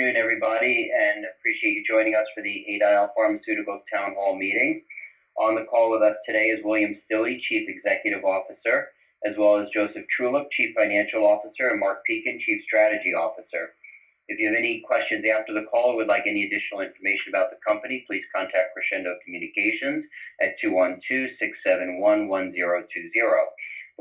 afternoon, everybody, and appreciate you joining us for the Adial Pharmaceuticals Town Hall meeting. On the call with us today is William Stilley, Chief Executive Officer, as well as Joseph Trulick, Chief Financial Officer, and Mark Pekin, Chief Strategy Officer. If you have any questions after the call or would like any additional information about the company, please contact Crescendo Communications at 212-671-1020.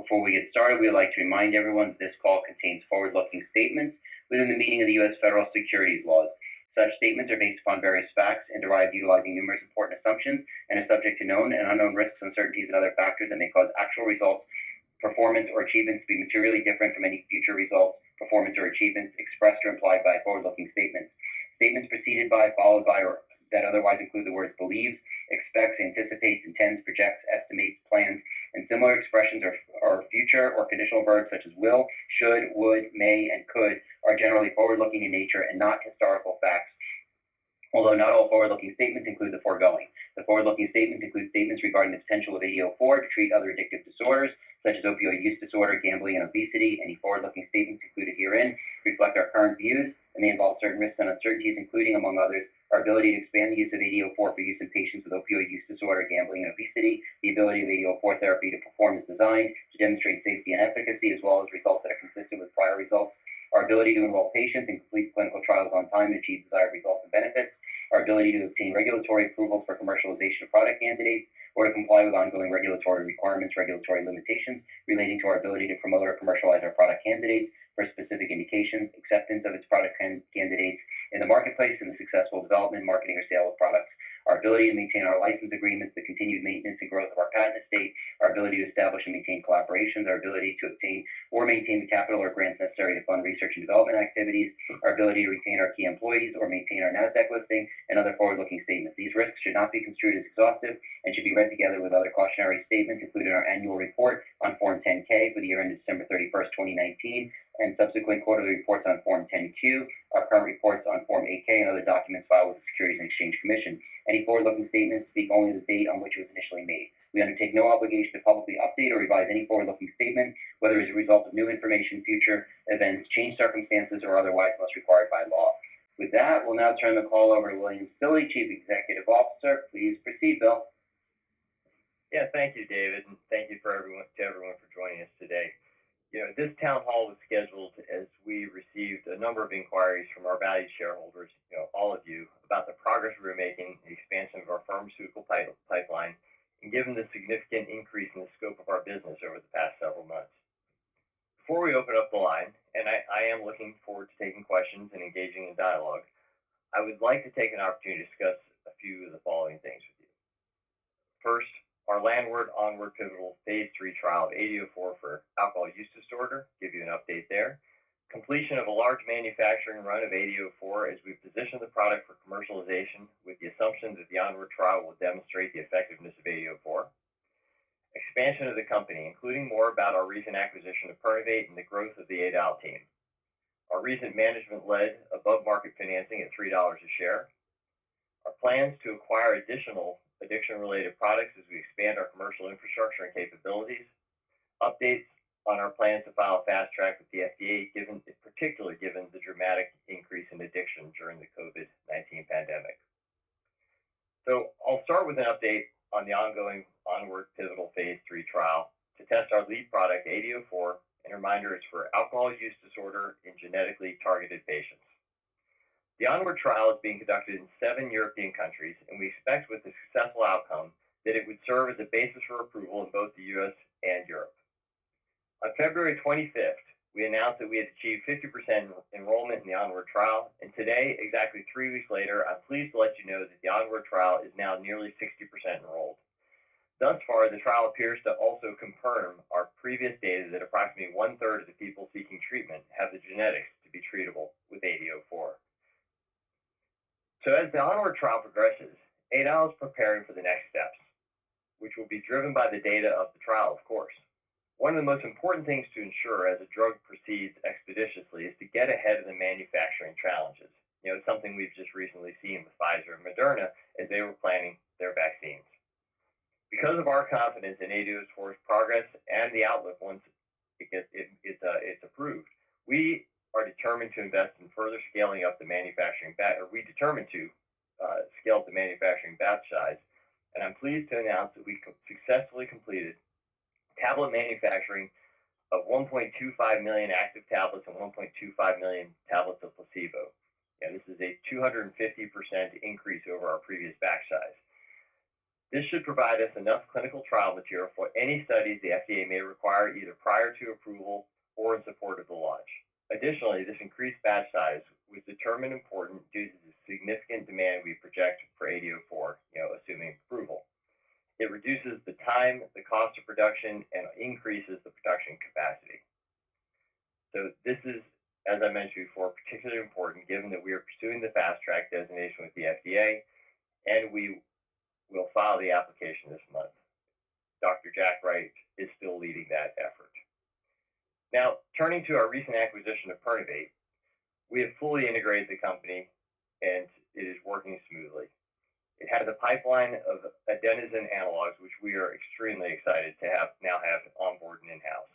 Before we get started, we would like to remind everyone that this call contains forward-looking statements within the meaning of the U.S. federal securities laws. Such statements are based upon various facts and derived utilizing numerous important assumptions and are subject to known and unknown risks, uncertainties, and other factors that may cause actual results, performance, or achievements to be materially different from any future results, performance, or achievements expressed or implied by forward-looking statements. Statements preceded by, followed by, or that otherwise include the words believes, expects, anticipates, intends, projects, estimates, plans, and similar expressions or future or conditional verbs such as will, should, would, may, and could are generally forward-looking in nature and not historical facts. Although not all forward-looking statements include the foregoing. The forward-looking statements include statements regarding the potential of AD04 to treat other addictive disorders, such as opioid use disorder, gambling, and obesity. Any forward-looking statements included herein reflect our current views, and they involve certain risks and uncertainties, including, among others, our ability to expand the use of AD04 for use in patients with opioid use disorder, gambling, and obesity, the ability of AD04 therapy to perform as designed, to demonstrate safety and efficacy, as well as results that are consistent with prior results, our ability to enroll patients and complete clinical trials on time and achieve desired results and benefits, our ability to obtain regulatory approvals for commercialization of product candidates, or to comply with ongoing regulatory requirements, regulatory limitations relating to our ability to promote or commercialize our product candidates for specific indications, acceptance of its product candidates in the marketplace, and the successful development, marketing, or sale of products, our ability to maintain our license agreements, the continued maintenance and growth of our patent estate, our ability to establish and maintain collaborations, our ability to obtain or maintain the capital or grants necessary to fund research and development activities, our ability to retain our key employees or maintain our NASDAQ listing, and other forward-looking statements. These risks should not be construed as exhaustive and should be read together with other cautionary statements included in our annual report on Form 10-K for the year ended December 31st, 2019, and subsequent quarterly reports on Form 10-Q, our current reports on Form 8-K, and other documents filed with the Securities and Exchange Commission. Any forward-looking statements speak only the date on which it was initially made. We undertake no obligation to publicly update or revise any forward-looking statement, whether as a result of new information, future events, changed circumstances, or otherwise unless required by law. With that, we'll now turn the call over to William Stilley, Chief Executive Officer. Please proceed, Bill. Yeah, thank you, David, and thank you to everyone for joining us today. This town hall was scheduled as we received a number of inquiries from our valued shareholders, all of you, about the progress we were making in the expansion of our pharmaceutical pipeline, and given the significant increase in the scope of our business over the past several months. Before we open up the line, and I am looking forward to taking questions and engaging in dialogue, I would like to take an opportunity to discuss a few of the following things with you. First, our landward onward pivotal phase 3 trial of AD04 for alcohol use disorder, give you an update there. Completion of a large manufacturing run of AD04 as we position the product for commercialization with the assumption that the onward trial will demonstrate the effectiveness of AD04. Expansion of the company, including more about our recent acquisition of Pernivate and the growth of the Adial team. Our recent management-led above-market financing at $3 a share. Our plans to acquire additional addiction-related products as we expand our commercial infrastructure and capabilities, updates on our plans to file a fast track with the FDA, particularly given the dramatic increase in addiction during the COVID-19 pandemic. So I'll start with an update on the ongoing onward pivotal phase 3 trial to test our lead product, AD04, and a reminder it's for alcohol use disorder in genetically targeted patients. The onward trial is being conducted in 7 European countries, and we expect with a successful outcome that it would serve as a basis for approval in both the U.S. and Europe. On February 25th, we announced that we had achieved 50% enrollment in the onward trial, and today, exactly 3 weeks later, I'm pleased to let you know that the onward trial is now nearly 60% enrolled. Thus far, the trial appears to also confirm our previous data that approximately 1/3 of the people seeking treatment have the genetics to be treatable with AD04. So as the onward trial progresses, Adial is preparing for the next steps, which will be driven by the data of the trial, of course. One of the most important things to ensure as a drug proceeds expeditiously is to get ahead of the manufacturing challenges. It's something we've just recently seen with Pfizer and Moderna as they were planning their vaccines. Because of our confidence in AD04's progress and the outlook once it's approved, we are determined to invest in further scaling up the manufacturing batch, or we determined to scale up the manufacturing batch size. And I'm pleased to announce that we successfully completed tablet manufacturing of 1.25 million active tablets and 1.25 million tablets of placebo. And this is a 250% increase over our previous batch size. This should provide us enough clinical trial material for any studies the FDA may require either prior to approval or in support of the launch. Additionally, this increased batch size was determined important due to the significant demand we project for AD04, assuming approval. It reduces the time, the cost of production, and increases the production capacity. So this is, as I mentioned before, particularly important given that we are pursuing the fast track designation with the FDA, and we will file the application this month. Dr. Jack Wright is still leading that effort. Now, turning to our recent acquisition of Pernivate, we have fully integrated the company, and it is working smoothly. It has a pipeline of adenosine analogs, which we are extremely excited to now have on board and in-house.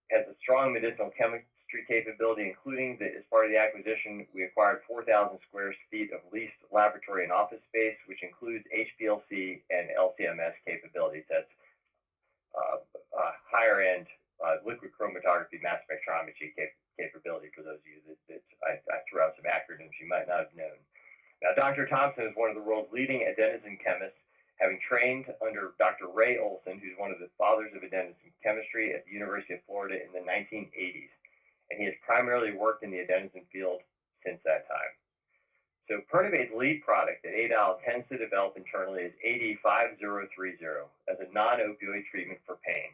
It has a strong medicinal chemistry capability, including that as part of the acquisition, we acquired 4,000 square feet of leased laboratory and office space, which includes HPLC and LCMS capabilities. That's higher-end liquid chromatography mass spectrometry capability for those of you that I threw out some acronyms you might not have known. Now, Dr. Thompson is one of the world's leading adenosine chemists, having trained under Dr. Ray Olson, who's one of the fathers of adenosine chemistry at the University of Florida in the 1980s. And he has primarily worked in the adenosine field since that time. So Pernivate's lead product that Adial intends to develop internally is AD5030 as a non-opioid treatment for pain.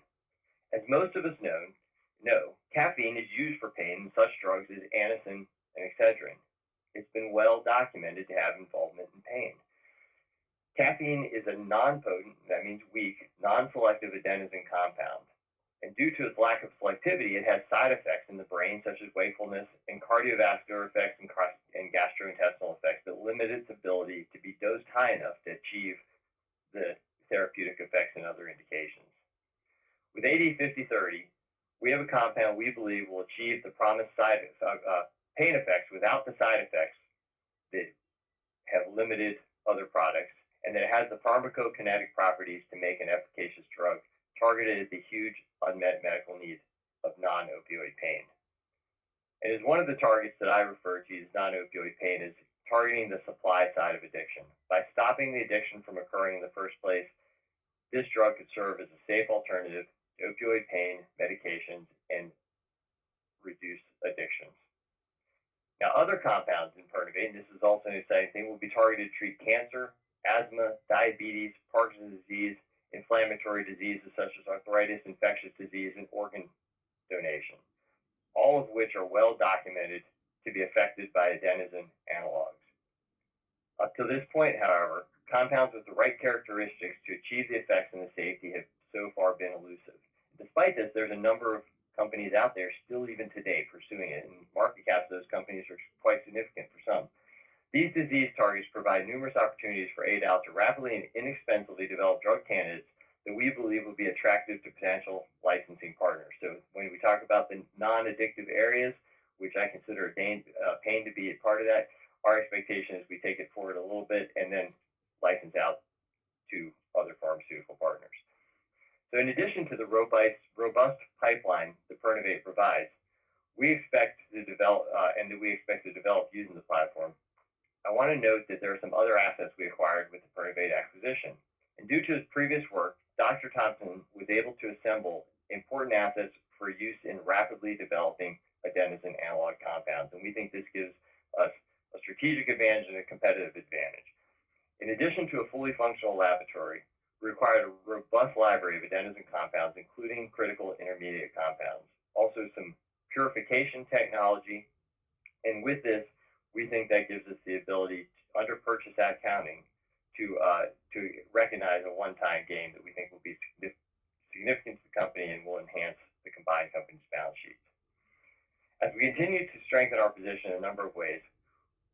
As most of us know, caffeine is used for pain in such drugs as Anacin and Excedrin. It's been well documented to have involvement in pain. Caffeine is a non-potent, that means weak, non-selective adenosine compound. And due to its lack of selectivity, it has side effects in the brain, such as wakefulness and cardiovascular effects and gastrointestinal effects that limit its ability to be dosed high enough to achieve the therapeutic effects in other indications. With AD5030, we have a compound we believe will achieve the promised pain effects without the side effects that have limited other products, and that it has the pharmacokinetic properties to make an efficacious drug targeted at the huge unmet medical need of non-opioid pain. And as one of the targets that I refer to as non-opioid pain is targeting the supply side of addiction. By stopping the addiction from occurring in the first place, this drug could serve as a safe alternative to opioid pain medications and reduce addictions. Now, other compounds in Pernivate, and this is also an exciting thing, will be targeted to treat cancer, asthma, diabetes, Parkinson's disease, inflammatory diseases such as arthritis, infectious disease, and organ donation, all of which are well documented to be affected by adenosine analogs. Up to this point, however, compounds with the right characteristics to achieve the effects and the safety have so far been elusive. Despite this, there's a number of companies out there still even today pursuing it, and market caps of those companies are quite significant for some. These disease targets provide numerous opportunities for Adial to rapidly and inexpensively develop drug candidates that we believe will be attractive to potential licensing partners. So when we talk about the non-addictive areas, which I consider pain to be a part of that, our expectation is we take it forward a little bit and then license out to other pharmaceutical partners. So in addition to the robust pipeline that Pernivate provides, we expect to develop using the platform. I want to note that there are some other assets we acquired with the Pernivate acquisition. And due to his previous work, Dr. Thompson was able to assemble important assets for use in rapidly developing adenosine analog compounds. And we think this gives us a strategic advantage and a competitive advantage. In addition to a fully functional laboratory, we required a robust library of adenosine compounds, including critical intermediate compounds. Also some purification technology. And with this, we think that gives us the ability, under purchase accounting, to recognize a one-time gain that we think will be significant to the company and will enhance the combined company's balance sheets. As we continue to strengthen our position in a number of ways,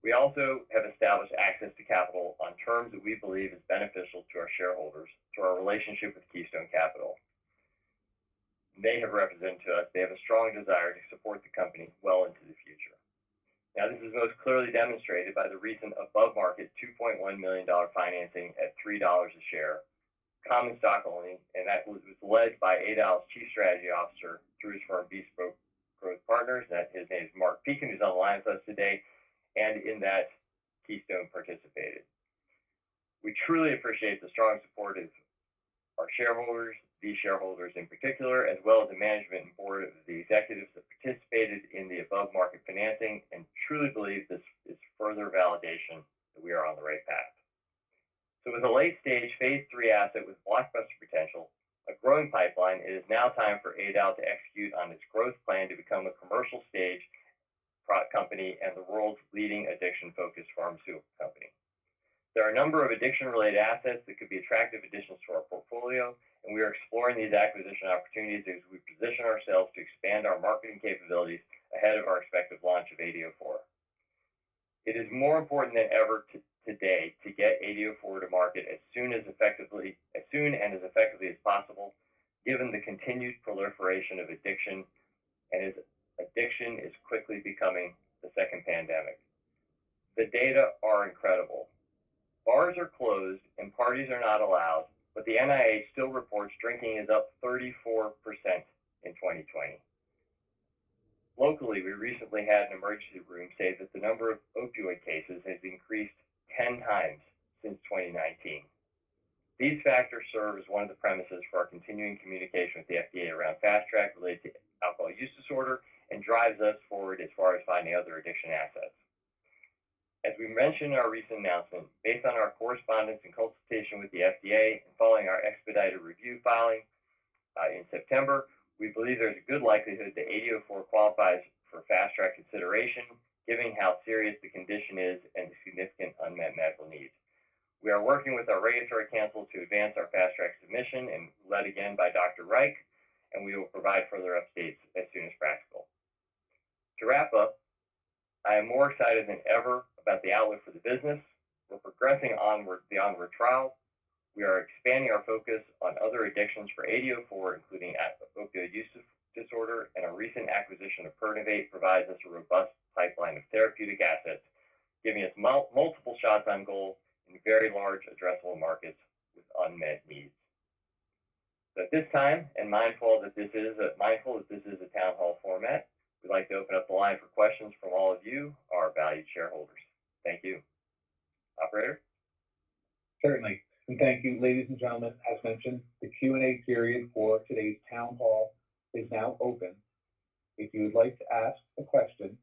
we also have established access to capital on terms that we believe is beneficial to our shareholders through our relationship with Keystone Capital. they have represented to us, they have a strong desire to support the company well into the future. Now, this is most clearly demonstrated by the recent above-market $2.1 million financing at $3 a share, common stock only, and that was led by Adial's Chief Strategy Officer through his firm Bespoke Growth Partners. His name is Mark Pekin, who's on the line with us today, and in that, Keystone participated. We truly appreciate the strong support of our shareholders, these shareholders in particular, as well as the management and board of the executives that participated in the above-market financing, and truly believe this is further validation that we are on the right path. So with a late-stage Phase 3 asset with blockbuster potential, a growing pipeline, it is now time for Adial to execute on its growth plan to become a commercial stage company and the world's leading addiction-focused pharmaceutical company. There are a number of addiction-related assets that could be attractive additions to our portfolio, and we are exploring these acquisition opportunities as we position ourselves to expand our marketing capabilities ahead of our expected launch of AD04. It is more important than ever today to get AD04 to market as soon and as effectively as possible, given the continued proliferation of addiction, and as addiction is quickly becoming the second pandemic. The data are incredible. Bars are closed and parties are not allowed, but the NIH still reports drinking is up 34% in 2020. Locally, we recently had an emergency room say that the number of opioid cases has increased 10 times since 2019. These factors serve as one of the premises for our continuing communication with the FDA around fast track related to alcohol use disorder and drives us forward as far as finding other addiction assets. As we mentioned in our recent announcement, based on our correspondence and consultation with the FDA and following our expedited review filing in September, we believe there's a good likelihood that AD04 qualifies for fast track consideration, given how serious the condition is and the significant unmet medical needs. We are working with our regulatory counsel to advance our fast track submission, and led again by Dr. Reich, and we will provide further updates as soon as practical. To wrap up, I am more excited than ever about the outlook for the business. We're progressing onward the onward trial. We are expanding our focus on other addictions for AD04, including opioid use disorder, and a recent acquisition of Pernivate provides us a robust pipeline of therapeutic assets, giving us multiple shots on goal in very large addressable markets with unmet needs. So at this time, and mindful that this is a town hall format, we'd like to open up the line for questions from all of you, our valued shareholders. Thank you. Operator? Certainly. And thank you, ladies and gentlemen. As mentioned, the Q&A period for today's town hall is now open. If you would like to ask a question,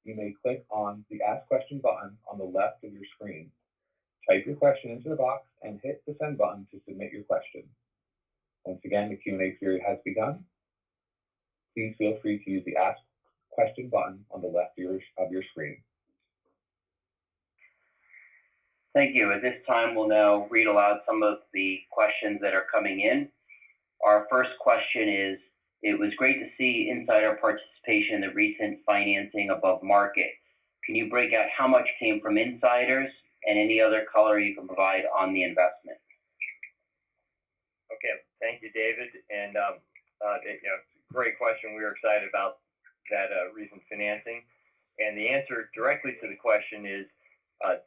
you may click on the Ask Question button on the left of your screen. Type your question into the box and hit the send button to submit your question. Once again, the Q&A period has begun. Please feel free to use the Ask Question button on the left of your screen. Thank you. At this time, we'll now read aloud some of the questions that are coming in. Our first question is, it was great to see insider participation in the recent financing above market. Can you break out how much came from insiders and any other color you can provide on the investment? Okay, thank you, David. And great question. We were excited about that recent financing. And the answer directly to the question is,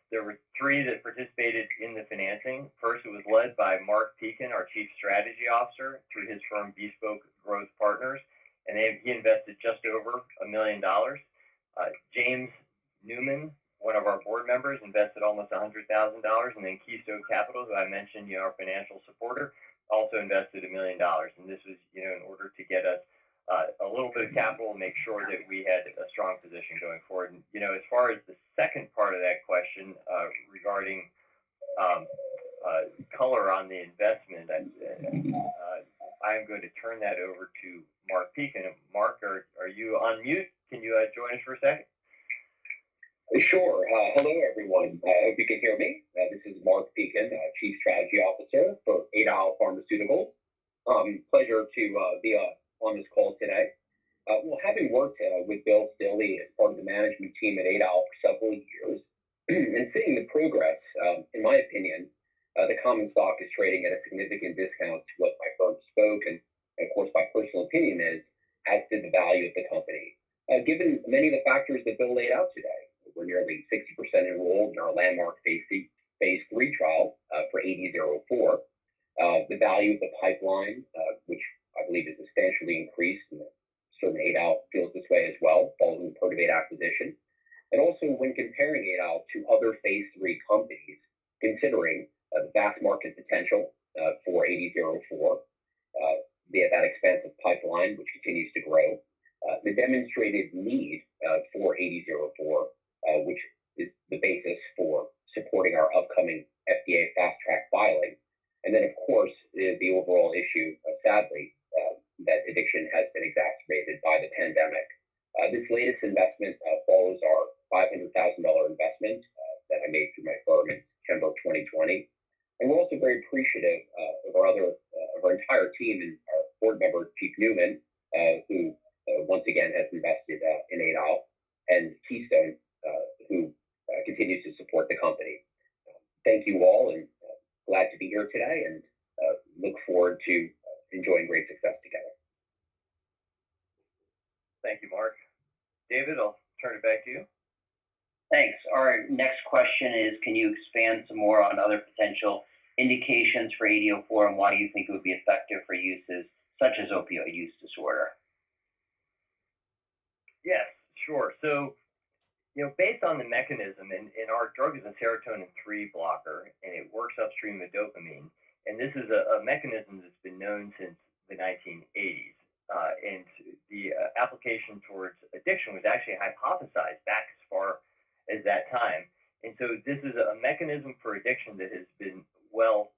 there were 3 that participated in the financing. First, it was led by Mark Pekin, our Chief Strategy Officer, through his firm Bespoke Growth Partners, and he invested just over $1 million. James Newman, one of our board members, invested almost $100,000, and then Keystone Capital, who I mentioned, our financial supporter, also invested $1 million. And this was, in order to get us a little bit of capital and make sure that we had a strong position going forward. And, as far as the second part of that question regarding color on the investment, I'm going to turn that over to Mark Pekin. Mark, are you on mute? Can you join us for a second? Sure. Hello, everyone. I hope you can hear me. This is Mark Pekin, Chief Strategy Officer for Adial Pharmaceuticals. Pleasure to be on this call today. Well, having worked with Bill Stilley as part of the management team at Adial for several years, and seeing the progress, in my opinion, the common stock is trading at a significant discount to what my firm spoke, and of course, my personal 60% enrolled in our landmark phase 3 trial for AD04. The value of the pipeline, which I believe is substantially increased, and certainly Adial feels this way as well, following the Pertivate acquisition. And also when comparing Adial to other phase 3 companies, considering the vast market potential for AD04, via that expansive pipeline, which continues to grow, the demonstrated need for AD04, which is the basis for supporting our upcoming FDA fast track filing. And then, of course, the overall issue, sadly, that addiction has been exacerbated by the pandemic. This latest investment follows our $500,000 investment that I made through my firm in September of 2020. And we're also very appreciative of our entire team and our board member, Chief Newman, who once again has invested in Adial, and Keystone, who continues to support the company. Thank you all, and glad to be here today, and look forward to enjoying great success together. Thank you, Mark. David, I'll turn it back to you. Thanks. Our next question is, can you expand some more on other potential indications for AD04, and why do you think it would be effective for uses such as opioid use disorder? Yes, sure. So, based on the mechanism, and our drug is a serotonin 3 blocker, and it works upstream of dopamine. And this is a mechanism that's been known since the 1980s. And the application towards addiction was actually hypothesized back as far as that time. And so this is a mechanism for addiction that has been well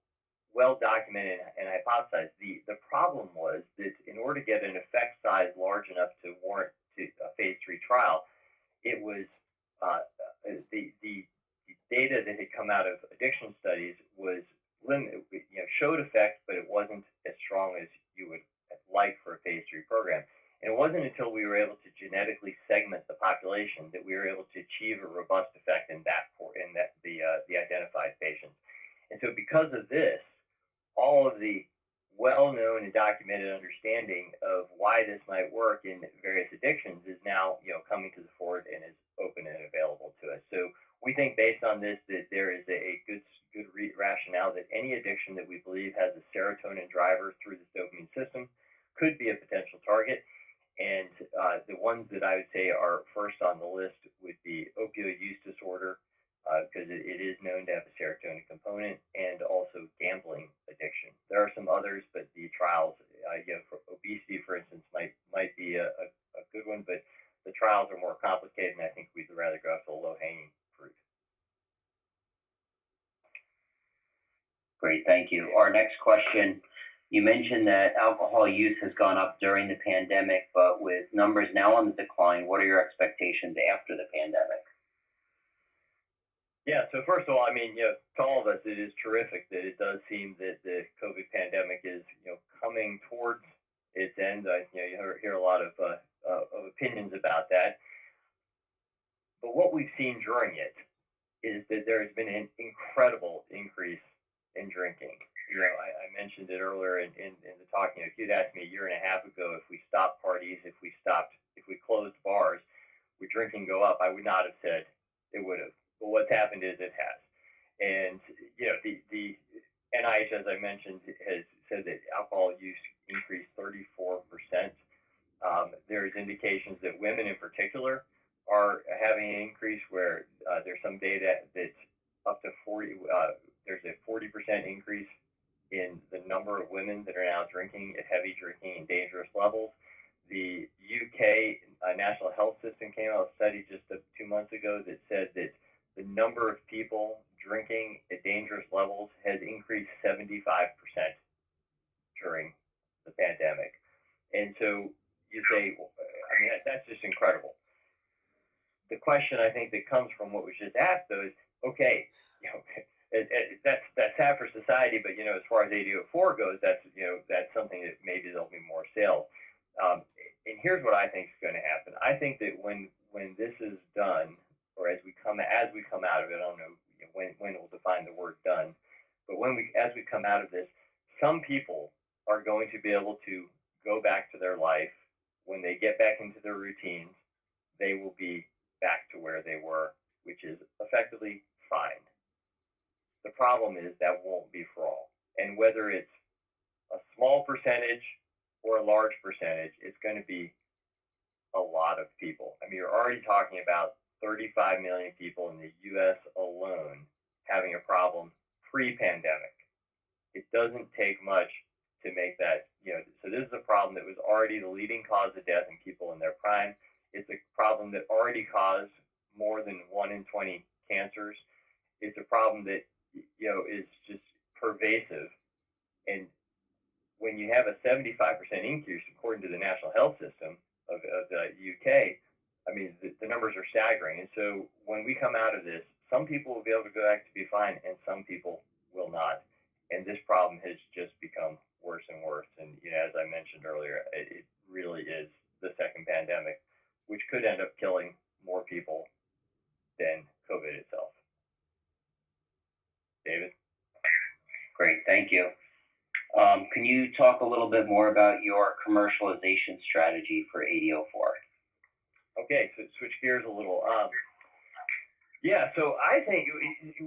documented and hypothesized. The problem was that in order to get an effect size large enough to warrant a phase 3 trial, it was the data that had come out of addiction studies was limited, showed effect, but it wasn't as strong as you would like for a phase 3 program. And it wasn't until we were able to genetically segment the population that we were able to achieve a robust effect in the identified patients. And so because of this, all of the well-known and documented understanding of why this might work in various addictions is now, coming to the fore and is open and available to us. So we think based on this that there is a good rationale that any addiction that we believe has a serotonin driver through the dopamine system could be a potential target. And the ones that I would say are first on the list would be opioid use disorder, because it is known to have a serotonin component, and also gambling addiction. There are some others, but the trials, for obesity, for instance, might be a good one, but the trials are more complicated, and I think we'd rather go after the low-hanging fruit. Great, thank you. Our next question, you mentioned that alcohol use has gone up during the pandemic, but with numbers now on the decline, what are your expectations after the pandemic? Yeah, so first of all, to all of us, it is terrific that it does seem that the COVID pandemic is, coming towards its end. You hear a lot of opinions about that. But what we've seen during it is that there has been an incredible increase in drinking. I mentioned it earlier in the talk. If you'd asked me a year and a half ago if we stopped parties, if we closed bars, would drinking go up, I would not have said it would have. But what's happened is it has. And, the NIH, as I mentioned, has said that alcohol use increased 34%. There's indications that women in particular are having an increase where there's some data that's up to 40, there's a 40% increase in the number of women that are now drinking at heavy drinking and dangerous levels. The UK National Health System came out with a study just 2 months ago that said that the number of people drinking at dangerous levels has increased 75% during the pandemic. And so you say, that's just incredible. The question I think that comes from what was just asked, though, is, okay, that's sad for society, but as far as AD04 goes, that's something that maybe there'll be more sales. And here's what I think is going to happen. I think that when this is done, or as we come out of it, I don't know when we'll define the word done, but as we come out of this, some people are going to be able to go back to their life. When they get back into their routines, they will be back to where they were which is effectively fine. The problem is that won't be for all. And whether it's a small percentage or a large percentage, it's going to be a lot of people. I mean, you're already talking about 35 million people in the US alone having a problem pre-pandemic. It doesn't take much to make that, so this is a problem that was already the leading cause of death in people in their prime. It's a problem that already caused more than 1 in 20 cancers. It's a problem that, is just pervasive. And when you have a 75% increase, according to the National Health System of the UK, I mean, the numbers are staggering. And so when we come out of this, some people will be able to go back to be fine, and some people will not. And this problem has just become worse and worse. And, as I mentioned earlier, it really is the second pandemic, which could end up killing more people than COVID itself. David? Great, thank you. Can you talk a little bit more about your commercialization strategy for AD04? Okay, so switch gears a little. Yeah, so I think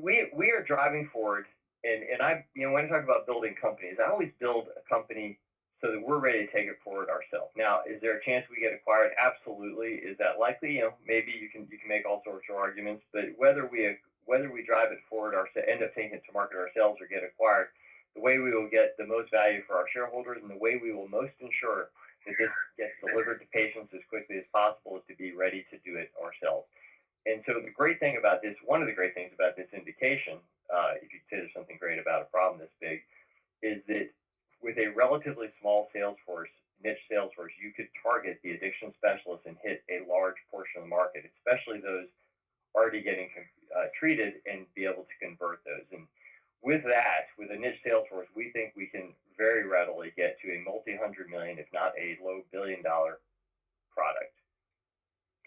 we are driving forward, and I, when I talk about building companies, I always build a company so that we're ready to take it forward ourselves. Now, is there a chance we get acquired? Absolutely. Is that likely? Maybe you can make all sorts of arguments, but whether we drive it forward ourselves, end up taking it to market ourselves, or get acquired, the way we will get the most value for our shareholders and the way we will most ensure that this gets delivered to patients as quickly as possible is to be ready to do it ourselves. And so the great thing about this, one of the great things about this indication, if you consider something great about a problem this big, is that with a relatively small sales force, niche sales force, you could target the addiction specialists and hit a large portion of the market, especially those already getting treated, and be able to convert those. And with that, with a niche sales force, we think we can very readily get to a multi-hundred million, if not a low billion-dollar product.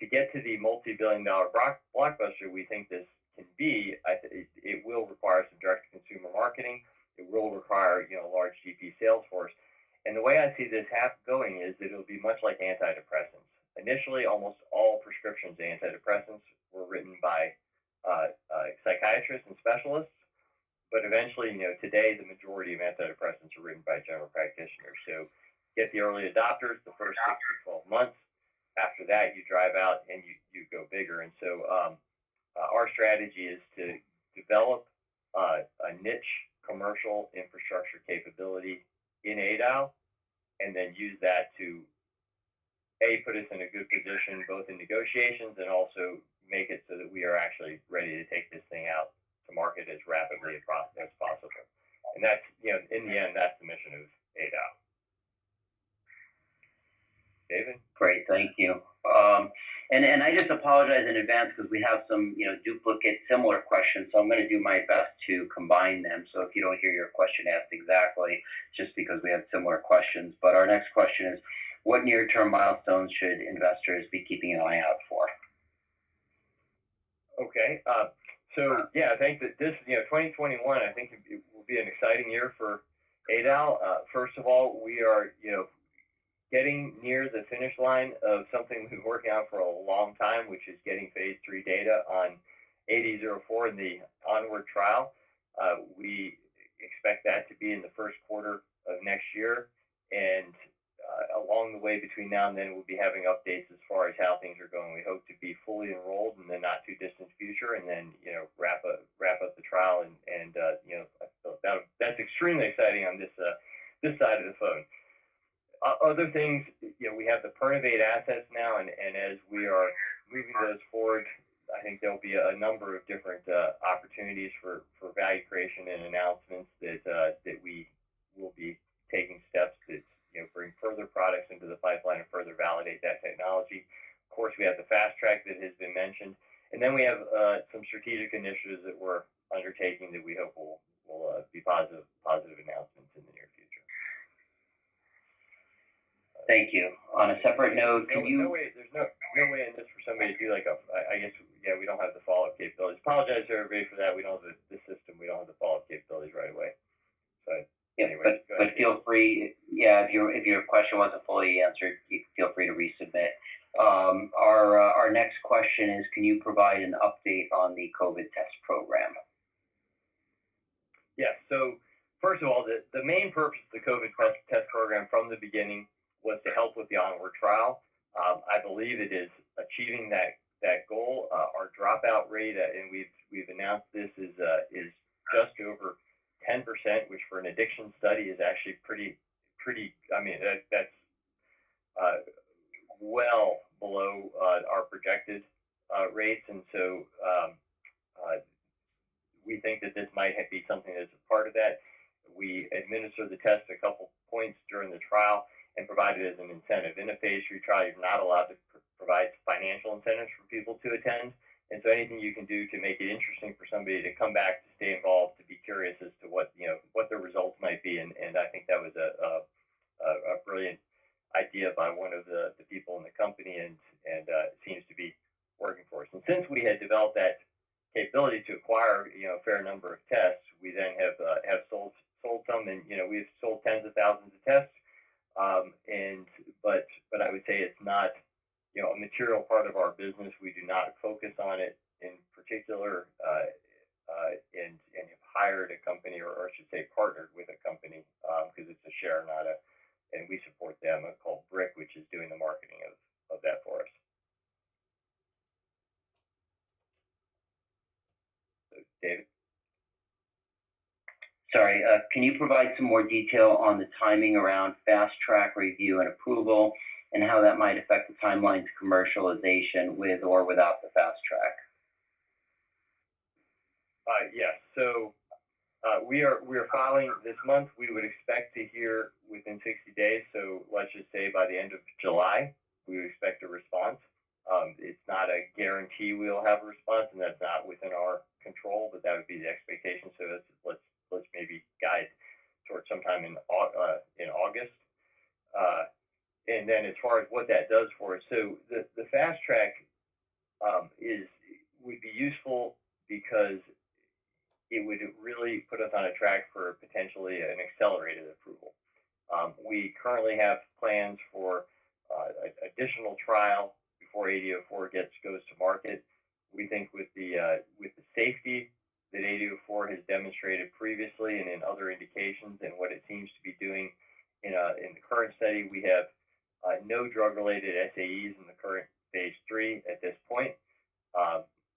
To get to the multi-billion-dollar blockbuster we think this can be, it will require some direct-to-consumer marketing. It will require, a large GP sales force. And the way I see this going is that it'll be much like antidepressants. Initially, almost all prescriptions of antidepressants were written by psychiatrists and specialists. But eventually, today, the majority of antidepressants are written by general practitioners. So get the early adopters the first 6 to 12 months. After that, you drive out and you go bigger. And so our strategy is to develop a niche commercial infrastructure capability in ADAL, and then use that to, put us in a good position both in negotiations and also make it so that we are actually ready to take this thing out to market as rapidly as possible. And that's, in the end, that's the mission of ADAL. David? Great, thank you. And I just apologize in advance because we have some, duplicate similar questions, so I'm going to do my best to combine them. So if you don't hear your question asked exactly, it's just because we have similar questions. But our next question is, what near-term milestones should investors be keeping an eye out for? Okay. So yeah, I think that this, 2021, I think it will be an exciting year for ADAL. First of all, we are, getting near the finish line of something we've been working on for a long time, which is getting phase 3 data on AD04 in the onward trial. We expect that to be in the first quarter of next year, and along the way between now and then, we'll be having updates as far as how things are going. We hope to be fully enrolled in the not too distant future, and then wrap up the trial, and that's extremely exciting on this side of the phone. Other things, we have the Pernivate assets now, and as we are moving those forward, I think there'll be a number of different opportunities for value creation and announcements that we will be taking steps to bring further products into the pipeline and further validate that technology. Of course, we have the fast track that has been mentioned, and then we have some strategic initiatives that we're undertaking that we hope will be positive announcements in the near future. Thank you. On a separate note, there's no way in this for somebody to do we don't have the follow-up capabilities. Apologize to everybody for that. We don't have the system. We don't have the follow-up capabilities right away. So anyway, but feel free. Yeah, if your question wasn't fully answered, you feel free to resubmit. Our next question is, can you provide an update on the COVID test program? Yes. So first of all, the main purpose of the COVID test program from the beginning was to help with the onward trial. I believe it is achieving that goal. Our dropout rate, and we've announced this, is just over 10%, which for an addiction study is actually pretty. I mean, that's well below our projected rates, and so we think that this might be something that's a part of that. We administer the test a couple points during the trial and provide it as an incentive. In a phase 3 trial, you're not allowed to provide financial incentives for people to attend. And so anything you can do to make it interesting for somebody to come back, to stay involved, to be curious as to what their results might be. And I think that was a brilliant idea by one of the people in the company, and it seems to be working for us. And since we had developed that capability to acquire a fair number of tests, we then have sold some, and we've sold tens of thousands of tests. But I would say it's not a material part of our business. We do not focus on it in particular, and have hired a company, or I should say partnered with a company, because it's a share, and we support them, called Brick, which is doing the marketing of that for us. So, David? Sorry, can you provide some more detail on the timing around fast track review and approval, and how that might affect the timeline to commercialization with or without the fast track? Yes. So we are filing this month. We would expect to hear within 60 days. So let's just say by the end of July, we would expect a response. It's not a guarantee we'll have a response, and that's not within our control, but that would be the expectation. So let's maybe guide towards sometime in August. And then as far as what that does for us, so the fast track would be useful because it would really put us on a track for potentially an accelerated approval. We currently have plans for additional trial before AD04 goes to market. We think with the safety that AD04 has demonstrated previously and in other indications, and what it seems to be doing in the current study, we have no drug-related SAEs in the current phase 3 at this point.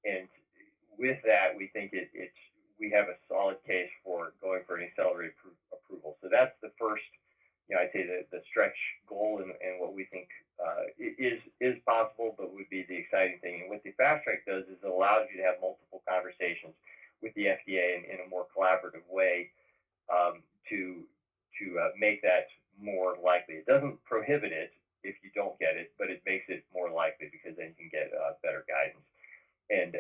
And with that, we think we have a solid case for going for an accelerated approval. So that's the first, I'd say the stretch goal, and what we think is possible, but would be the exciting thing. And what the fast track does is it allows you to have multiple conversations with the FDA in a more collaborative way, to make that more likely. It doesn't prohibit it if you don't get it, but it makes it more likely, because then you can get better guidance. And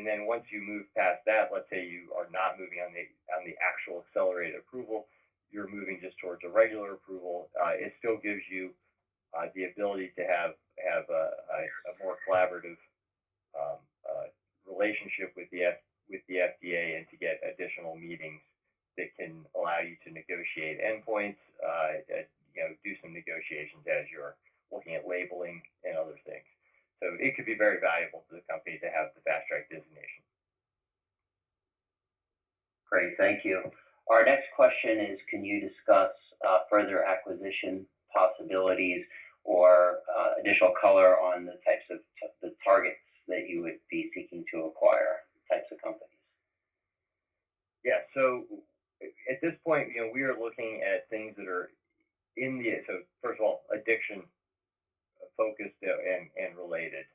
then once you move past that, let's say you are not moving on the actual accelerated approval, you're moving just towards a regular approval. It still gives you the ability to have a more collaborative relationship with the FDA, and to get additional meetings that can allow you to negotiate endpoints, do some negotiations as you're looking at labeling and other things. So it could be very valuable to the company to have the fast track designation. Great, thank you. Our next question is, can you discuss further acquisition possibilities, or additional color on the types of the targets that you would be seeking to acquire, types of companies? Yeah, so at this point, we are looking at things that are so first of all, addiction focused and related.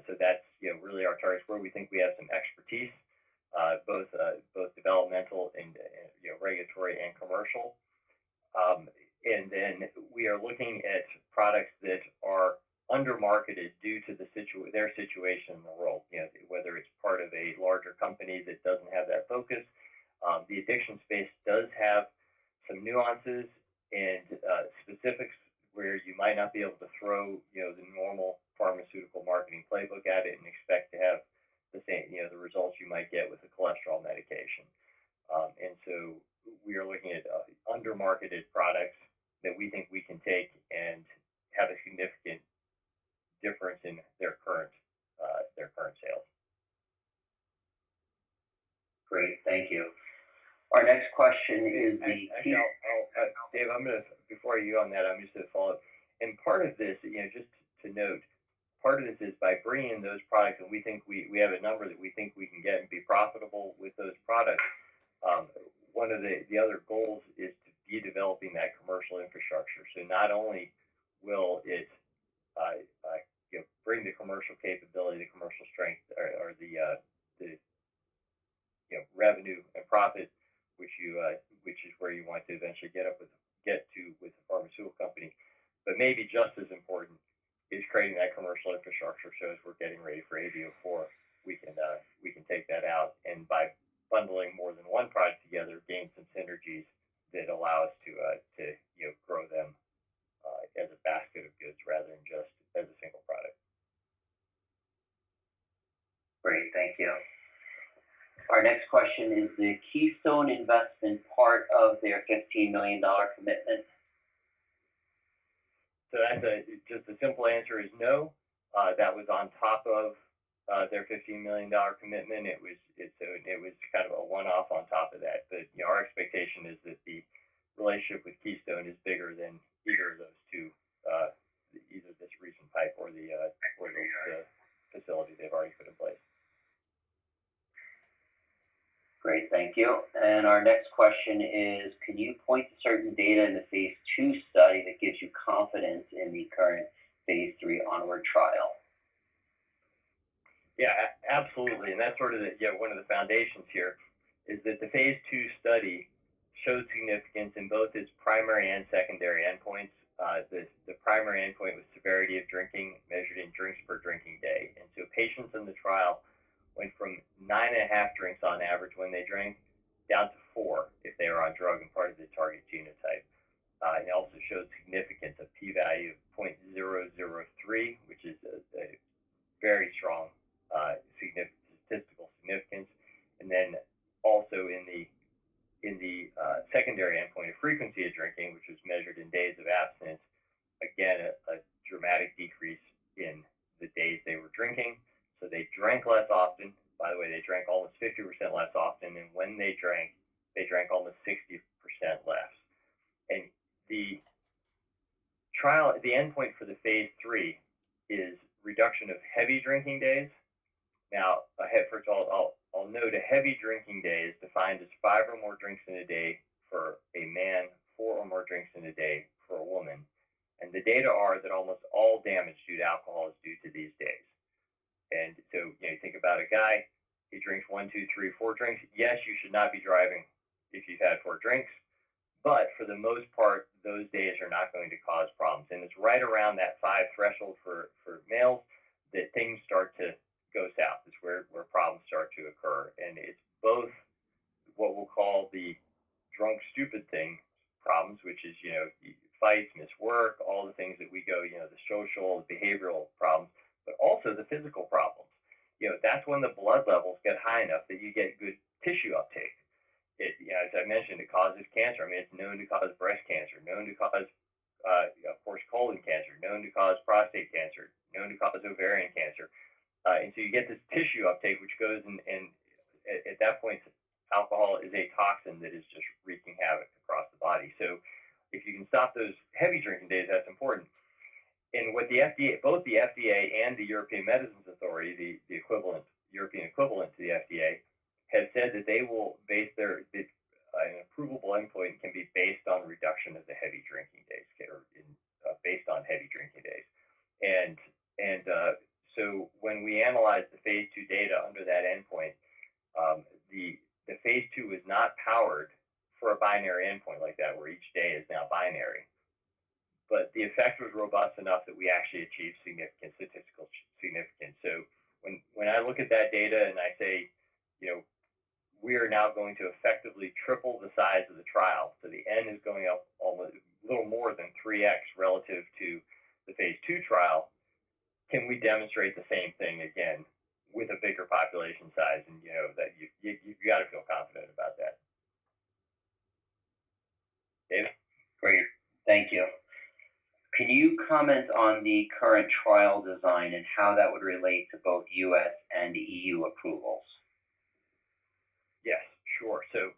So that's really our targets, where we think we have some expertise, both developmental and regulatory and commercial. And then we are looking at products that are undermarketed due to their situation in the world. Whether it's part of a larger company that doesn't have that focus. The addiction space does have some nuances and specifics where you might not be able to throw the normal pharmaceutical marketing playbook at it and expect to have the same the results you might get with a cholesterol medication. And so we are looking at undermarketed products that we think we can take and have a significant difference in their current sales. Great, thank you. Our next question is Actually, Dave, before you on that, I'm just going to follow up. And part of this, just to note, part of this is by bringing in those products, and we think we have a number that we think we can get and be profitable with those products. One of the other goals is to be developing that commercial infrastructure. So not only will it bring the commercial capability, the commercial strength, or the revenue and profit, which is where you want to eventually get to with the pharmaceutical company, but maybe just as important is creating that commercial infrastructure. So as we're getting ready for ABO4, we can take that out, and by bundling more than one product together, gain some synergies that allow us to grow them as a basket of goods rather than just as a single product. Great, thank you. Our next question is the Keystone Investment part of their $15 million commitment? So that's just a simple answer is no. That was on top of their $15 million commitment. It was kind of a one-off on top of that. But our expectation is that the relationship with Keystone is bigger than either of those two, either this recent pipe or the facility they've already put in place. Great, thank you. And our next question is, can you point to certain data in the phase 2 study that gives you confidence in the current phase 3 onward trial? Yeah, absolutely. And that's sort of one of the foundations here is that the phase 2 study showed significance in both its primary and secondary endpoints. The primary endpoint was severity of drinking measured in drinks per drinking day. And so patients in the trial went from 9.5 drinks on average when they drank down to 4 if they were on drug and part of the target genotype. It also showed significance, a p-value of 0.003, which is a very strong statistical significance. And then also in the secondary endpoint of frequency of drinking, which was measured in days of abstinence, again, a dramatic decrease in the days they were drinking. So they drank less often. By the way, they drank almost 50% less often, and when they drank almost 60% less. And the endpoint for the phase 3 is reduction of heavy drinking days. Now, first of all, I'll note a heavy drinking day is defined as 5 or more drinks in a day for a man, 4 or more drinks in a day for a woman. And the data are that almost all damage due to alcohol is due to these days. And so, you think about a guy, he drinks 1, 2, 3, 4 drinks. Yes, you should not be driving if you've had 4 drinks, but for the most part, those days are not going to cause problems. And it's right around that 5 threshold for males that things start to go south. It's where problems start to occur. And it's both what we'll call the drunk stupid thing problems, which is, fights, miss work, all the things that we go, the social, behavioral problems, but also the physical problems. That's when the blood levels get high enough that you get good tissue uptake. As I mentioned, it causes cancer. I mean, it's known to cause breast cancer, known to cause, of course, colon cancer, known to cause prostate cancer, known to cause ovarian cancer. And so you get this tissue uptake, which goes and at that point, alcohol is a toxin that is just wreaking havoc across the body. So if you can stop those heavy drinking days, that's important. And what the FDA, both the FDA and the European Medicines Authority, the European equivalent to the FDA, have said that they will base an approvable endpoint can be based on reduction of the heavy drinking days, or based on heavy drinking days. And so when we analyze the phase 2 data under that endpoint, the phase 2 is not powered for a binary endpoint like that, where each day is now binary. But the effect was robust enough that we actually achieved significant statistical significance. So when I look at that data and I say, we are now going to effectively triple the size of the trial, so the N is going up almost a little more than 3x relative to the phase 2 trial, can we demonstrate the same thing again with a bigger population size? And that you've got to feel confident about that. David? Great, thank you. Can you comment on the current trial design and how that would relate to both U.S. and EU approvals? Yes, sure. So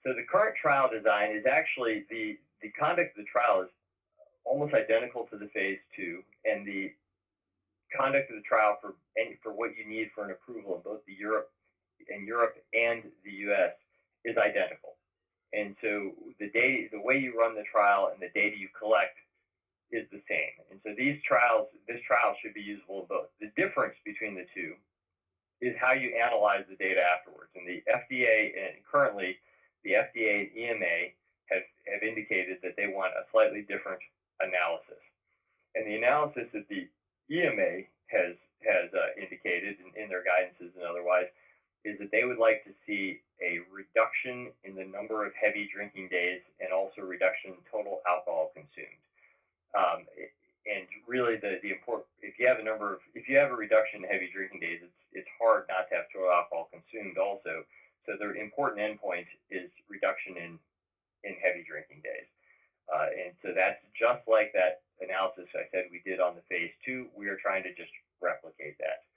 the current trial design is actually the conduct of the trial is almost identical to the phase 2, and the conduct of the trial for what you need for an approval in both Europe and the U.S. is identical. And so the way you run the trial and the data you collect is the same. And so this trial should be usable in both. The difference between the two is how you analyze the data afterwards. And the FDA and currently the FDA and EMA have indicated that they want a slightly different analysis. And the analysis that the EMA has indicated in their guidances and otherwise is that they would like to see a reduction in the number of heavy drinking days and also reduction in total alcohol consumed. And really, the important if you have a reduction in heavy drinking days, it's hard not to have total alcohol consumed also. So the important endpoint is reduction in heavy drinking days. And so that's just like that analysis I said we did on the phase 2. We are trying to just replicate that.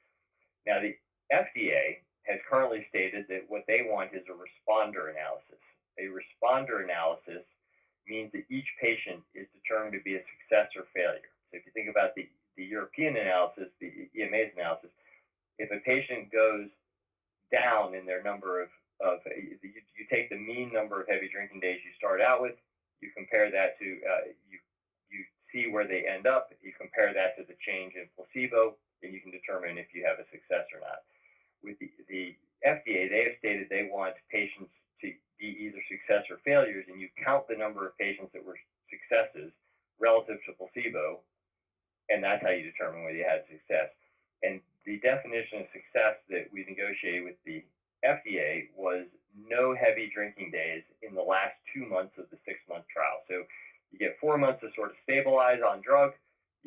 Now, the FDA has currently stated that what they want is a responder analysis. A responder analysis means that each patient is determined to be a success or failure. So if you think about the European analysis, the EMA's analysis, if a patient goes down in their number of you take the mean number of heavy drinking days you start out with, you compare that to you see where they end up, you compare that to the change in placebo, and you can determine if you have a success or not. With the FDA, they have stated they want patients to be either success or failures, and you count the number of patients that were successes relative to placebo, and that's how you determine whether you had success. And the definition of success that we negotiated with the FDA was no heavy drinking days in the last 2 months of the 6-month trial. So you get 4 months to sort of stabilize on drug,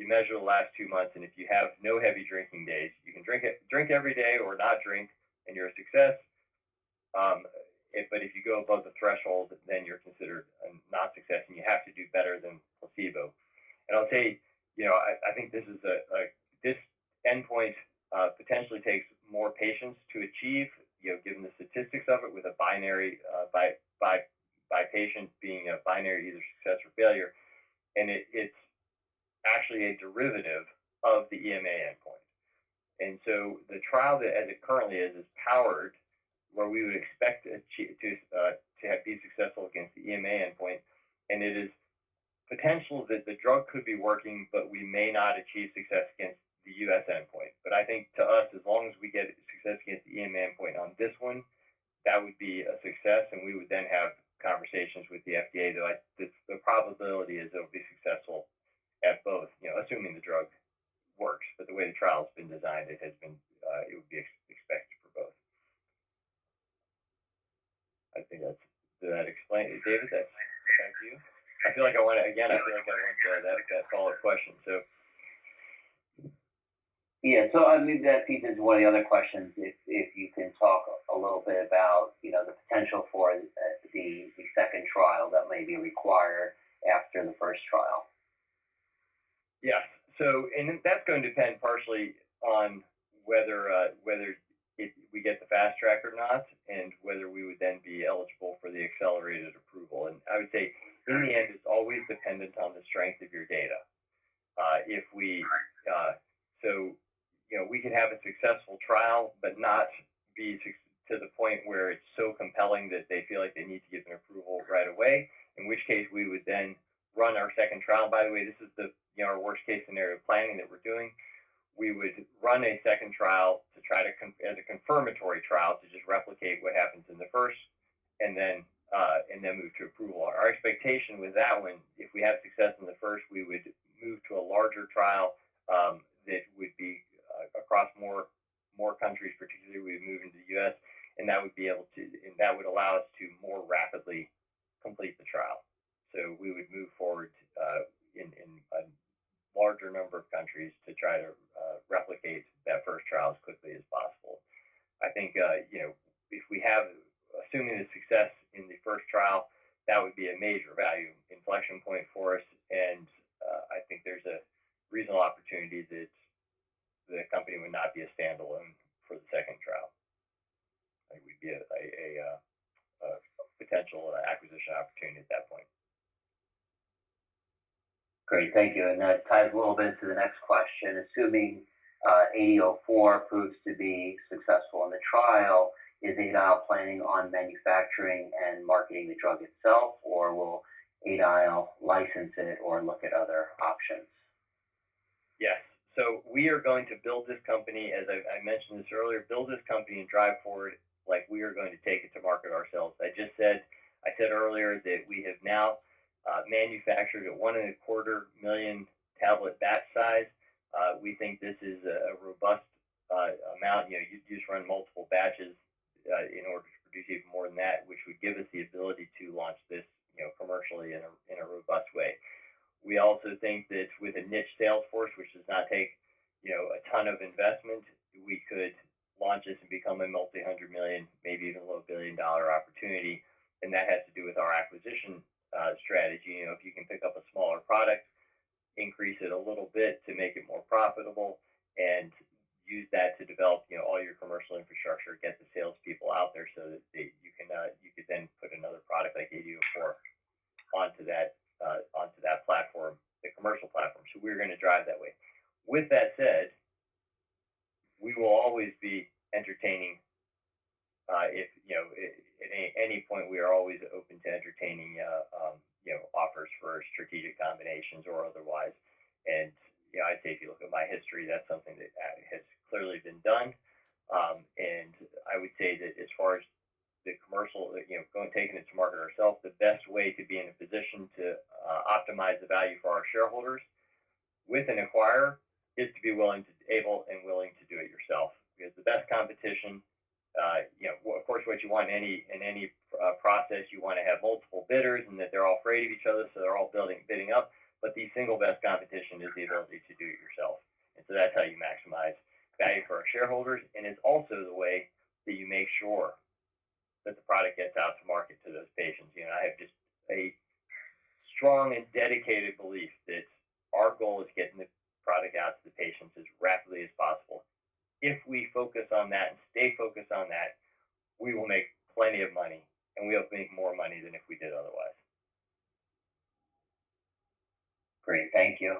you measure the last 2 months, and if you have no heavy drinking days, you can drink every day or not drink, and you're a success. But if you go above the threshold, then you're considered a not success, and you have to do better than placebo. And I'll say, I think this is this endpoint potentially takes more patients to achieve, given the statistics of it with a binary by patient being a binary either success or failure, and it's actually a derivative of the EMA endpoint. And so the trial that as it currently is powered where we would expect to be successful against the EMA endpoint, and it is potential that the drug could be working, but we may not achieve success against the U.S. endpoint. But I think to us, as long as we get success against the EMA endpoint on this one, that would be a success, and we would then have conversations with the FDA. Though the probability is it'll be successful at both, assuming the drug works. But the way the trial's been designed, it would be expected for both. I think did that explain it, David? That's back to you. I feel like I want that follow-up question. So. Yeah, so I mean that feeds into one of the other questions. If you can talk a little bit about the potential for the second trial that may be required after the first trial. Yes. So and that's going to depend partially on whether we get the fast track or not, and whether we would then be eligible for the accelerated approval. And I would say in the end, it's always dependent on the strength of your data. We could have a successful trial, but not be to the point where it's so compelling that they feel like they need to give an approval right away, in which case we would then run our second trial. By the way, this is our worst case scenario planning that we're doing. We would run a second trial to try to, as a confirmatory trial, to just replicate what happens in the first, and then move to approval. Our expectation with that one, if we have success in the first, we would move to a larger trial that would be across more countries, particularly we would move into the U.S., and that would allow us to more rapidly complete the trial. So we would move forward in a larger number of countries to try to replicate that first trial as quickly as possible. I think if we have, assuming the success in the first trial, that would be a major value inflection point for us, and I think there's be a potential acquisition opportunity at that point. Great, thank you. And that ties a little bit into the next question. Assuming AD04 proves to be successful in the trial, is Adial planning on manufacturing and marketing the drug itself, or will Adial license it or look at other options? Yes. So we are going to build this company, as I mentioned this earlier, build this company and drive forward like we are going to take it to market ourselves. I said earlier that we have now manufactured a 1.25 million tablet batch size. We think this is a robust amount. You just run multiple batches in order to produce even more than that, which would give us the ability to launch this, commercially in a robust way. We also think that with a niche sales force, which does not take, a ton of investment, we could launch this and become a multi-hundred million, maybe even low billion-dollar opportunity. And that has to do with our acquisition strategy. If you can pick up a smaller product, increase it a little bit to make it more profitable, and use that to develop, all your commercial infrastructure, get the salespeople out there so that you could then put another product like AD04 onto that platform, the commercial platform. So we're going to drive that way. With that said, we will always be entertaining. If at any point, we are always open to entertaining offers for strategic combinations or otherwise. And I'd say if you look at my history, that's something that has clearly been done. And I would say that as far as the commercial, taking it to market ourselves, the best way to be in a position to optimize the value for our shareholders with an acquirer is to be willing to do it yourself. Because the best competition, of course, what you want in any process, you want to have multiple bidders and that they're all afraid of each other, so they're all bidding up. But the single best competition is the ability to do it yourself. And so that's how you maximize value for our shareholders. And it's also the way that you make sure that the product gets out to market to those patients. I have just a strong and dedicated belief that our goal is getting the product out to the patients as rapidly as possible. If we focus on that and stay focused on that, we will make plenty of money, and we'll make more money than if we did otherwise. Great, thank you.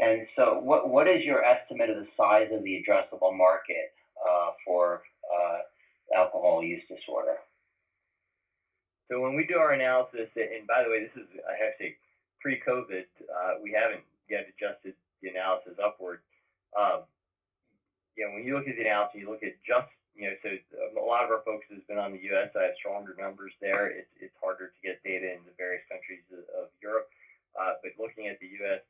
And so what is your estimate of the size of the addressable market for alcohol use disorder? So when we do our analysis, and by the way, this is, I have to say, pre-COVID, we haven't yet adjusted the analysis upward. When you look at the analysis, you look at just, so a lot of our focus has been on the U.S. I have stronger numbers there. It's harder to get data in the various countries of Europe. But looking at the U.S.,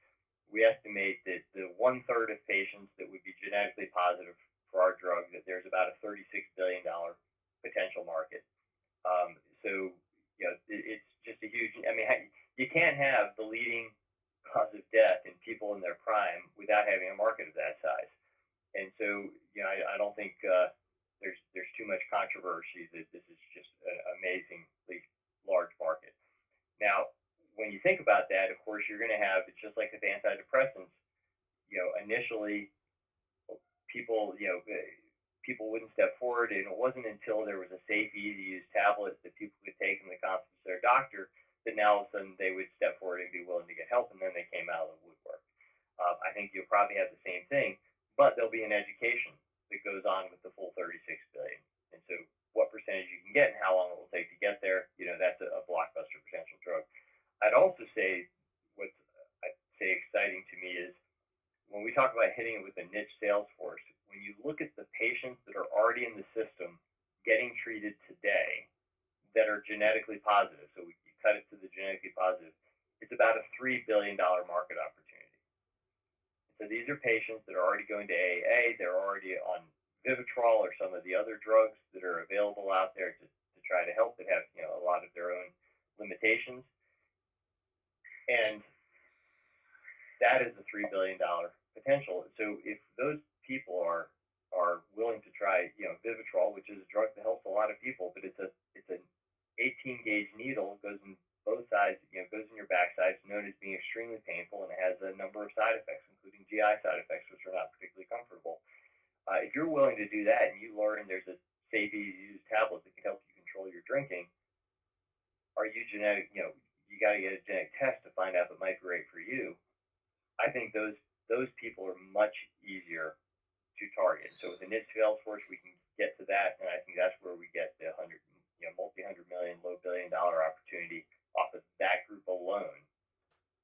we estimate that the 1/3 of patients that would be genetically positive for our drug, that there's about a $36 billion potential market. So, it's just a huge, you can't have the leading cause of death in people in their prime without having a market of that size. And so, I don't think there's too much controversy that this is just an amazingly large market. Now, when you think about that, of course, you're going to have, it's just like with antidepressants, initially people wouldn't step forward, and it wasn't until there was a safe, easy-to-use tablet that people could take in the confidence of their doctor that now all of a sudden they would step forward and be willing to get help, and then they came out of the woodwork. I think you'll probably have the same thing, but there'll be an education that goes on with the full $36 billion. And so what percentage you can get and how long it will take to get there, that's a blockbuster potential drug. I'd also say what's exciting to me is when we talk about hitting it with a niche sales force, when you look at the patients that are already in the system getting treated today that are genetically positive, so you cut it to the genetically positive, it's about a $3 billion market opportunity. So these are patients that are already going to AA, they're already on Vivitrol or some of the other drugs that are available out there to try to help, that have a lot of their own limitations. And that is a $3 billion potential. So if those people are willing to try, Vivitrol, which is a drug that helps a lot of people, but it's an 18-gauge needle, goes in both sides, goes in your backside. It's known as being extremely painful, and it has a number of side effects, including GI side effects, which are not particularly comfortable. If you're willing to do that and you learn there's a safe, easy-to-use tablet genetic, you got to get a genetic test to find out if it might be right for you. I think those people are much easier to target. So with the niche sales force, we can get to that, and I think that's where we get the multi-hundred million, low billion-dollar opportunity off of that group alone.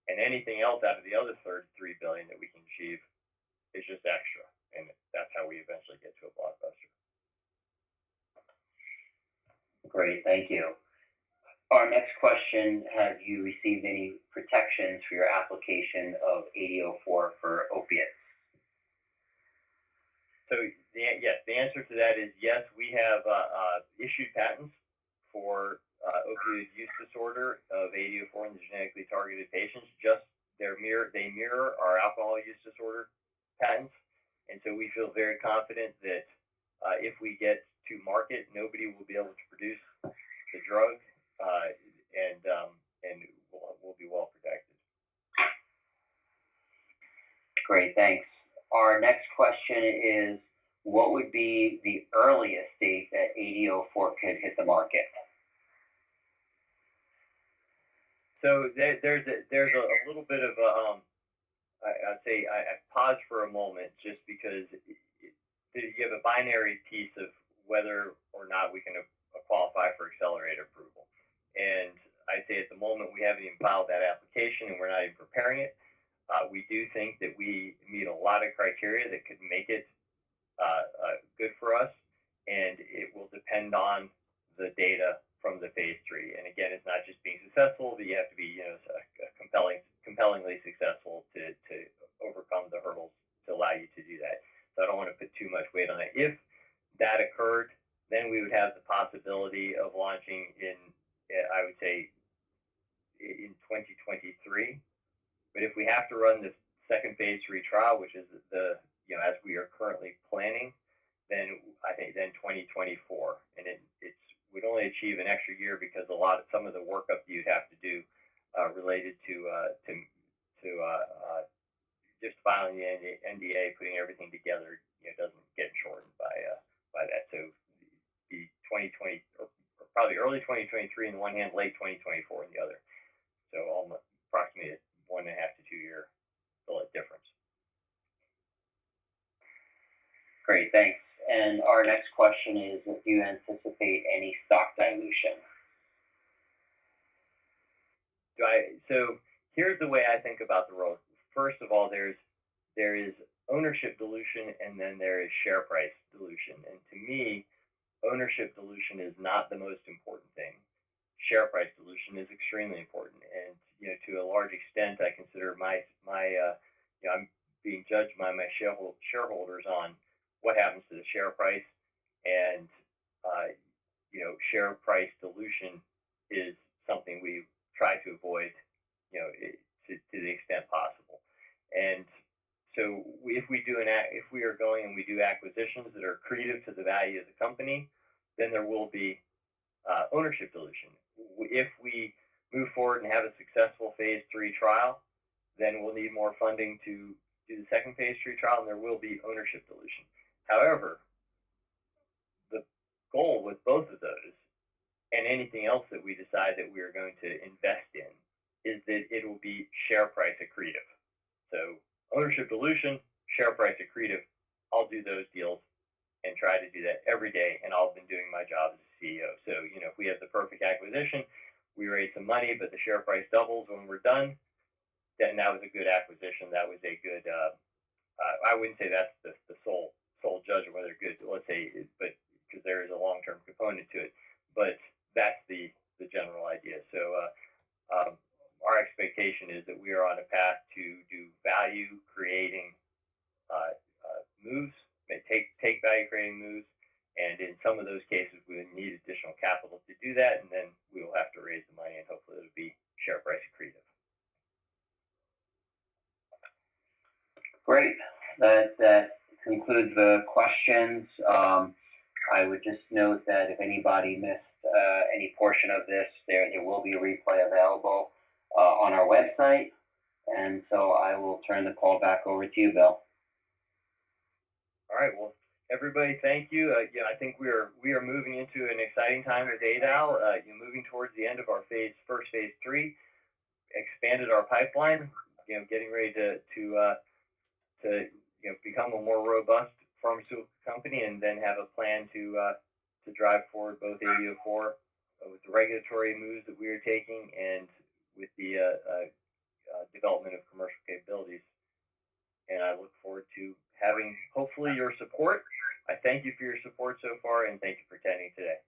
And anything else out of the other 33 billion that we can achieve is just extra, and that's how we eventually get to a blockbuster. Great, thank you. Our next question: have you received any protections for your application of AD04 for opiates? So yes, the answer to that is yes. We have issued patents for opioid use disorder of AD04 in the genetically targeted patients. They mirror our alcohol use disorder patents, and so we feel very confident that if we get to market, nobody will be able to produce the drug, and we'll be well protected. Great, thanks. Our next question is, what would be the earliest date that AD04 could hit the market? So there's a little bit of I'd say I pause for a moment just because you have a binary piece of whether or not we can qualify for accelerated approval. And I'd say at the moment we haven't even filed that application and we're not even preparing it. We do think that we meet a lot of criteria that could make it good for us, and it will depend on the data from the phase 3. And again, it's not just being successful, but you have to be compellingly successful to overcome the hurdles to allow you to do that. So I don't want to put too much weight on it. If that occurred, then we would have the possibility of launching in, I would say, in 2023. But if we have to run the second phase 3 trial, which is as we are currently planning, then I think 2024, and it would only achieve an extra year because some of the workup you'd have to do related to just filing the NDA, putting everything together, doesn't get shortened by that. So the 2020 or probably early 2023 in the one hand, late 2024 in the other. So almost approximately a 1.5 to 2 year difference. Great, thanks. And our next question is, do you anticipate any stock dilution? So here's the way I think about the world. First of all, there is ownership dilution, and then there is share price dilution. And to me, ownership dilution is not the most important thing. Share price dilution is extremely important, and to a large extent, I consider I'm being judged by my shareholders on what happens to the share price, and share price dilution is something we try to avoid, to the extent possible. And so if we are going and we do acquisitions that are accretive to the value of the company, then there will be ownership dilution. If we move forward and have a successful phase 3 trial, then we'll need more funding to do the second phase 3 trial, and there will be ownership dilution. However, the goal with both of those and anything else that we decide that we are going to invest in is that it will be share price accretive. So ownership dilution, share price accretive, I'll do those deals and try to do that every day, and I've been doing my job as a CEO. So, if we have the perfect acquisition, we raise some money, but the share price doubles when we're done, then that was a good acquisition. That was a good, I wouldn't say that's the sole judge of whether good, let's say, but because there is a long-term component to it, but that's the general idea. So our expectation is that we are on a path to do value creating moves, take value creating moves, and in some of those cases we would need additional capital to do that, and then we will have to raise the money, and hopefully it'll be share price accretive. Great. That concludes the questions. I would just note that if anybody missed any portion of this, there will be a replay available on our website. And so I will turn the call back over to you, Bill. All right. Well, Everybody, thank you. I think we are moving into an exciting time with Adial. Moving towards the end of our first phase 3, expanded our pipeline. Getting ready to become a more robust pharmaceutical company, and then have a plan to drive forward both AD04 with the regulatory moves that we are taking, and with the development of commercial capabilities. And I look forward to having, hopefully, your support. I thank you for your support so far, and thank you for attending today.